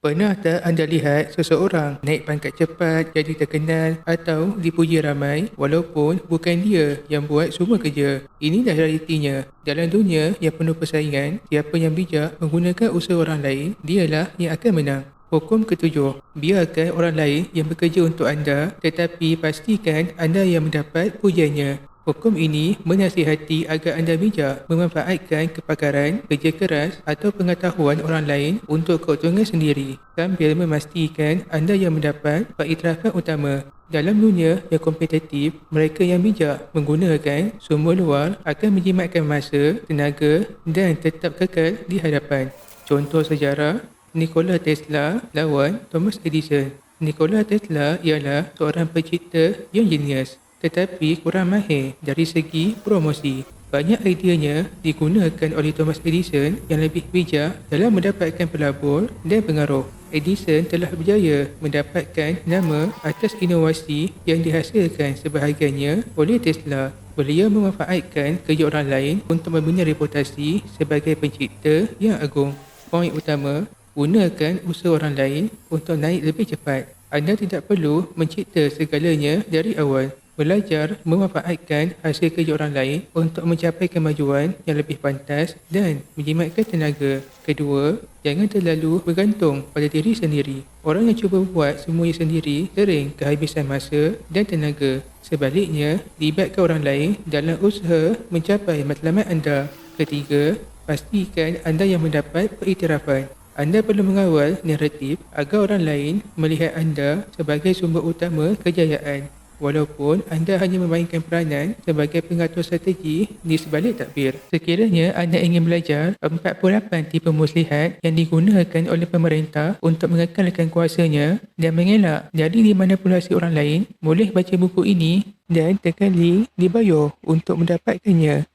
Pernah tak anda lihat seseorang naik pangkat cepat, jadi terkenal atau dipuji ramai walaupun bukan dia yang buat semua kerja? Inilah realitinya. Dalam dunia yang penuh persaingan, siapa yang bijak menggunakan usaha orang lain, dialah yang akan menang. Hukum ketujuh, biarkan orang lain yang bekerja untuk anda tetapi pastikan anda yang mendapat pujiannya. Hukum ini menasihati agar anda bijak memanfaatkan kepakaran, kerja keras atau pengetahuan orang lain untuk keuntungan sendiri sambil memastikan anda yang mendapat pengiktirafan utama. Dalam dunia yang kompetitif, mereka yang bijak menggunakan sumber luar akan menjimatkan masa, tenaga dan tetap kekal di hadapan. Contoh sejarah, Nikola Tesla lawan Thomas Edison. Nikola Tesla ialah seorang pencipta yang jenius tetapi kurang mahir dari segi promosi. Banyak ideanya digunakan oleh Thomas Edison yang lebih bijak dalam mendapatkan pelabur dan pengaruh. Edison telah berjaya mendapatkan nama atas inovasi yang dihasilkan sebahagiannya oleh Tesla. Beliau memanfaatkan kerja orang lain untuk membina reputasi sebagai pencipta yang agung. Poin utama, gunakan usaha orang lain untuk naik lebih cepat. Anda tidak perlu mencipta segalanya dari awal. Belajar memanfaatkan hasil kerja orang lain untuk mencapai kemajuan yang lebih pantas dan menjimatkan tenaga. Kedua, jangan terlalu bergantung pada diri sendiri. Orang yang cuba buat semuanya sendiri sering kehabisan masa dan tenaga. Sebaliknya, libatkan orang lain dalam usaha mencapai matlamat anda. Ketiga, pastikan anda yang mendapat pengiktirafan. Anda perlu mengawal naratif agar orang lain melihat anda sebagai sumber utama kejayaan. Walaupun anda hanya memainkan peranan sebagai pengatur strategi di sebalik takbir. Sekiranya anda ingin belajar 48 tipe muslihat yang digunakan oleh pemerintah untuk mengekalkan kuasanya dan mengelak dari dimanipulasi orang lain, boleh baca buku ini dan tekan link di bio untuk mendapatkannya.